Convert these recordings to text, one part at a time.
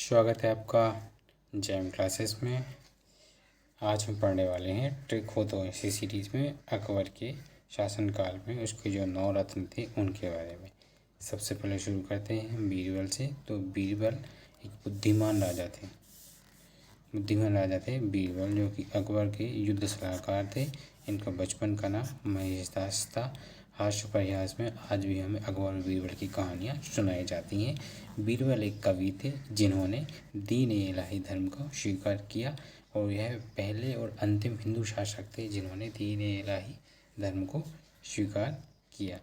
स्वागत है आपका जैम क्लासेस में। आज हम पढ़ने वाले हैं ट्रिक हो तो ऐसी सीरीज़ में अकबर के शासनकाल में उसके जो 9 रत्न थे उनके बारे में। सबसे पहले शुरू करते हैं बीरबल से। तो बीरबल एक बुद्धिमान राजा थे बीरबल, जो कि अकबर के युद्ध सलाहकार थे। इनका बचपन का नाम महेशदास था। हास्य प्रयास में आज भी हमें अकबर और बीरबल की कहानियाँ सुनाई जाती हैं। बीरबल एक कवि थे जिन्होंने दीन इलाही धर्म को स्वीकार किया और यह पहले और अंतिम हिंदू शासक थे जिन्होंने दीन इलाही धर्म को स्वीकार किया।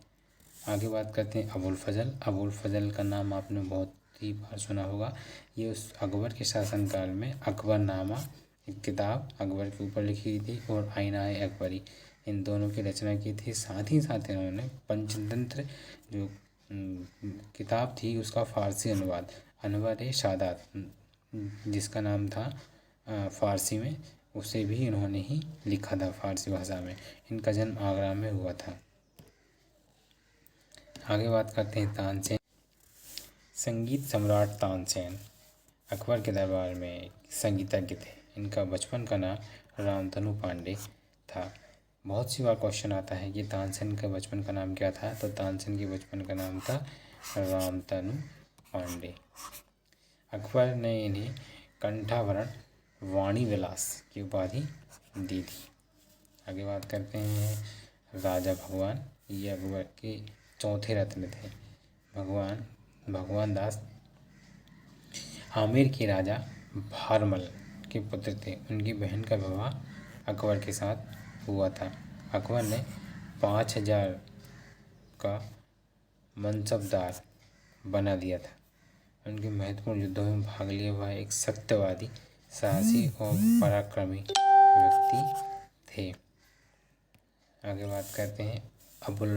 आगे बात करते हैं अबुल फजल। अबुल फजल का नाम आपने बहुत ही बार सुना होगा। ये उस अकबर के शासनकाल में अकबरनामा एक किताब अकबर के ऊपर लिखी थी और आईना अकबरी, इन दोनों की रचना की थी। साथ ही साथ इन्होंने पंचतंत्र जो किताब थी उसका फ़ारसी अनुवाद अनवर सादात, जिसका नाम था फ़ारसी में, उसे भी इन्होंने ही लिखा था फ़ारसी भाषा में। इनका जन्म आगरा में हुआ था। आगे बात करते हैं तानसेन। संगीत सम्राट तानसेन अकबर के दरबार में संगीतज्ञ थे। इनका बचपन का नाम रामतनु पांडे था। बहुत सी बार क्वेश्चन आता है कि तानसेन का बचपन का नाम क्या था, तो तानसेन के बचपन का नाम था रामतनु पांडे। अकबर ने इन्हें कंठाभरण वाणी विलास की उपाधि दी थी। आगे बात करते हैं राजा भगवान। ये अकबर के चौथे रत्न थे। भगवान दास आमेर के राजा भारमल के पुत्र थे। उनकी बहन का विवाह अकबर के साथ हुआ था। अकबर ने 5000 का मनसबदार बना दिया था। उनके महत्वपूर्ण युद्धों में भाग लिया हुआ एक सत्यवादी, साहसी और पराक्रमी व्यक्ति थे। आगे बात करते हैं अब्दुल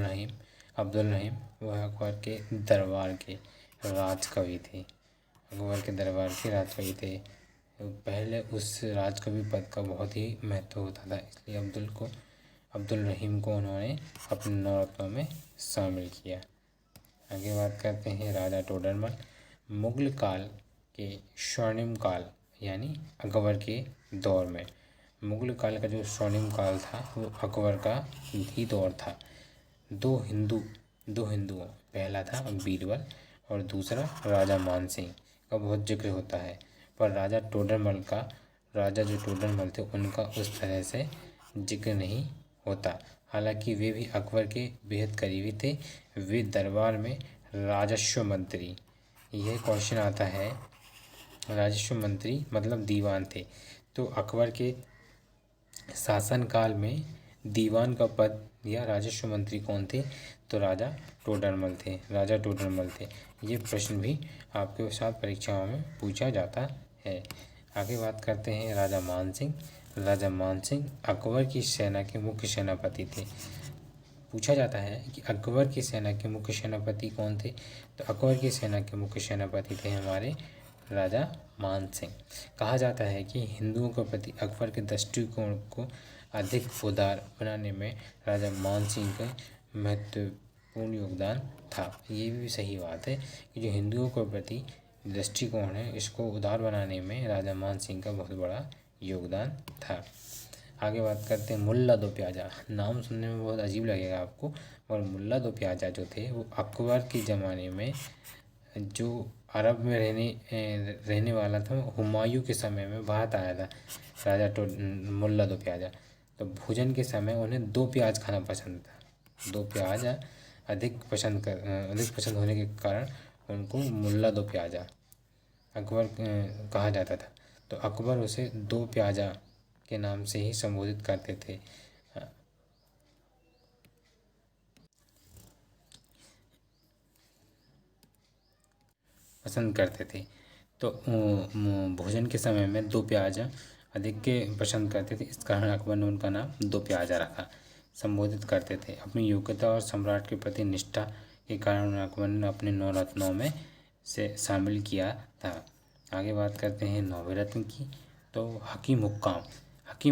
रहीम वह अकबर के दरबार के राजकवि थे। अकबर के दरबार के राजकवि थे। पहले उस राजकवि पद का बहुत ही महत्व होता था, इसलिए अब्दुल रहीम को उन्होंने अपने 9 रत्नों में शामिल किया। आगे बात करते हैं राजा टोडरमल। मुगल काल के स्वर्णिम काल यानी अकबर के दौर में, मुगल काल का जो स्वर्णिम काल था वो अकबर का ही दौर था। दो हिंदुओं, पहला था बीरबल और दूसरा राजा मानसिंह का बहुत जिक्र होता है, पर राजा जो टोडरमल थे उनका उस तरह से जिक्र नहीं होता। हालांकि वे भी अकबर के बेहद करीबी थे। वे दरबार में राजस्व मंत्री, यह क्वेश्चन आता है, राजस्व मंत्री मतलब दीवान थे। तो अकबर के शासनकाल में दीवान का पद या राजस्व मंत्री कौन थे, तो राजा टोडरमल थे। ये प्रश्न भी आपके साथ परीक्षाओं में पूछा जाता है। आगे बात करते हैं राजा मानसिंह अकबर की सेना के मुख्य सेनापति थे। पूछा जाता है कि अकबर की सेना के मुख्य सेनापति कौन थे, तो अकबर की सेना के मुख्य सेनापति थे हमारे राजा मानसिंह। कहा जाता है कि हिंदुओं के प्रति अकबर के दृष्टिकोण को अधिक उदार बनाने में राजा मानसिंह का महत्वपूर्ण योगदान था। ये भी सही बात है कि जो हिंदुओं के प्रति दृष्टिकोण है इसको उदार बनाने में राजा मानसिंह का बहुत बड़ा योगदान था। आगे बात करते हैं मुल्ला दो प्याजा। नाम सुनने में बहुत अजीब लगेगा आपको, और मुल्ला दो प्याजा जो थे वो अकबर के ज़माने में जो अरब में रहने वाला था, हुमायूं के समय में बात आया था राजा मुल्ला दो प्याजा। तो भोजन के समय उन्हें 2 प्याज खाना पसंद था। 2 प्याज अधिक पसंद होने के कारण उनको मुल्ला दो प्याजा अकबर कहा जाता था। तो अकबर उसे 2 प्याजा के नाम से ही संबोधित करते थे। पसंद करते थे। तो भोजन के समय में 2 प्याज अधिक के पसंद करते थे, इस कारण अकबर ने उनका नाम 2 प्याजा रखा। संबोधित करते थे अपनी योग्यता और सम्राट के प्रति निष्ठा के कारण अकबर ने अपने 9 रत्नों में से शामिल किया था। आगे बात करते हैं 9वें रत्न की। तो हकीम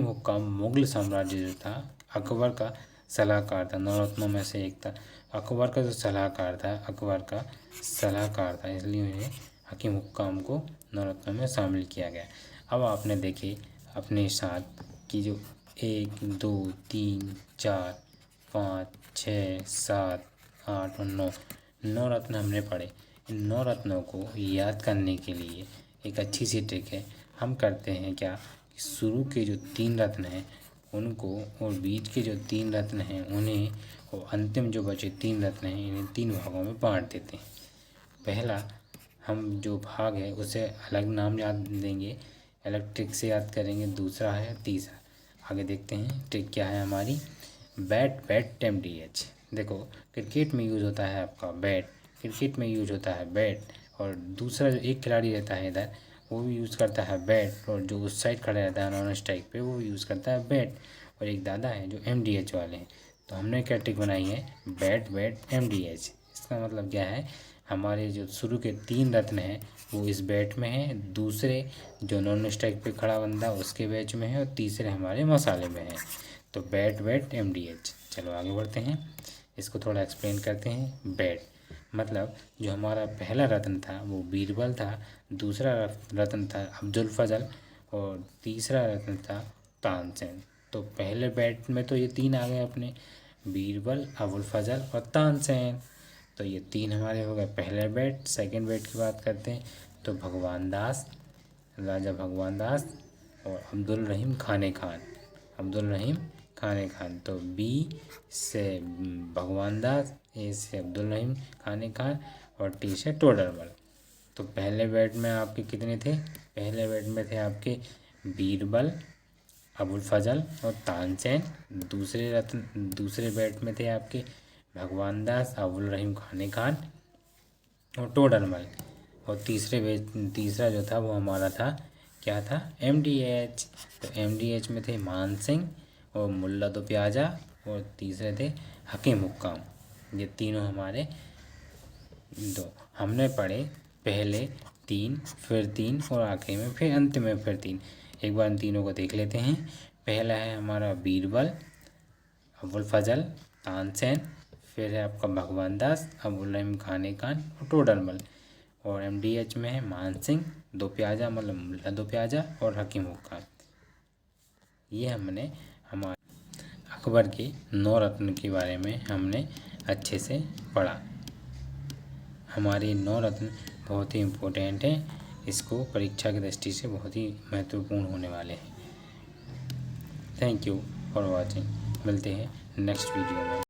हुक्काम मुगल साम्राज्य जो था अकबर का सलाहकार था। 9 रत्नों में से एक था। अकबर का सलाहकार था, इसलिए उन्हें हकीम हुक्काम को नवरत्नों में शामिल किया गया। अब आपने देखे अपने साथ कि जो 1 2 3 4 5 6 7 8 और 9 रत्न हमने पढ़े। इन 9 रत्नों को याद करने के लिए एक अच्छी सी ट्रिक है। हम करते हैं क्या कि शुरू के जो 3 रत्न हैं उनको और बीच के जो 3 रत्न हैं उन्हें और अंतिम जो बचे 3 रत्न हैं इन्हें 3 भागों में बांट देते हैं। पहला हम जो भाग है उसे अलग नाम याद देंगे, अलग ट्रिक से याद करेंगे। दूसरा है तीसरा, आगे देखते हैं ट्रिक क्या है हमारी। Bat bat MDH। देखो क्रिकेट में यूज़ होता है आपका बैट, क्रिकेट में यूज होता है बैट, और दूसरा जो एक खिलाड़ी रहता है इधर वो भी यूज़ करता है बैट, और जो उस साइड खड़ा रहता है नॉन स्ट्राइक पे वो यूज़ करता है बैट, और एक दादा है जो MDH वाले हैं। तो हमने क्या ट्रिक बनाई है, बैट बैट MDH। इसका मतलब क्या है, हमारे जो शुरू के 3 रत्न हैं वो इस बैट में है, दूसरे जो नॉन स्ट्राइक पे खड़ा बंदा उसके बैच में है, और तीसरे हमारे मसाले में है। तो बैट बैट MDH। चलो आगे बढ़ते हैं, इसको थोड़ा एक्सप्लेन करते हैं। बैट मतलब जो हमारा पहला रत्न था वो बीरबल था, दूसरा रत्न था अब्दुल फजल, और तीसरा रत्न था तानसेन। तो पहले बैट में तो ये 3 आ गए अपने, बीरबल, अबुल फजल और तानसेन। तो ये 3 हमारे हो गए पहले बैट। सेकंड बैट की बात करते हैं तो भगवान दास, राजा भगवान दास और अब्दुल रहीम खाने खान, अब्दुल रहीम खाने खान। तो बी से भगवान दास, ए से अब्दुल रहीम खाने खान और टी से टोडरमल। तो पहले बैट में आपके कितने थे, पहले बैट में थे आपके बीरबल, अबुल फजल और तानसेन। दूसरे बैट में थे आपके भगवान दास, अब्दुल रहीम खाने खान और टोडरमल। और तीसरा जो था वो हमारा था, क्या था, MDH। तो MDH में थे मान सिंह और मुल्ला दो प्याजा, और तीसरे थे हकीम हुक्काम। ये तीनों हमारे दो हमने पढ़े, पहले 3 फिर 3 और आखिरी में फिर अंत में फिर 3। एक बार इन तीनों को देख लेते हैं। पहला है हमारा बीरबल, अबुल फजल, तानसेन, फिर है आपका भगवान दास, अब्दुल रहीम खाने खान और टोडरमल। और MDH में है मान सिंह, दो प्याजा मतलब मुल्ला दो प्याजा और हकीम हुक्काम। ये हमने हमारे अकबर के 9 रत्न के बारे में हमने अच्छे से पढ़ा। हमारे 9 रत्न बहुत ही इम्पोर्टेंट हैं, इसको परीक्षा की दृष्टि से बहुत ही महत्वपूर्ण होने वाले हैं। Thank you for watching. मिलते हैं नेक्स्ट वीडियो में।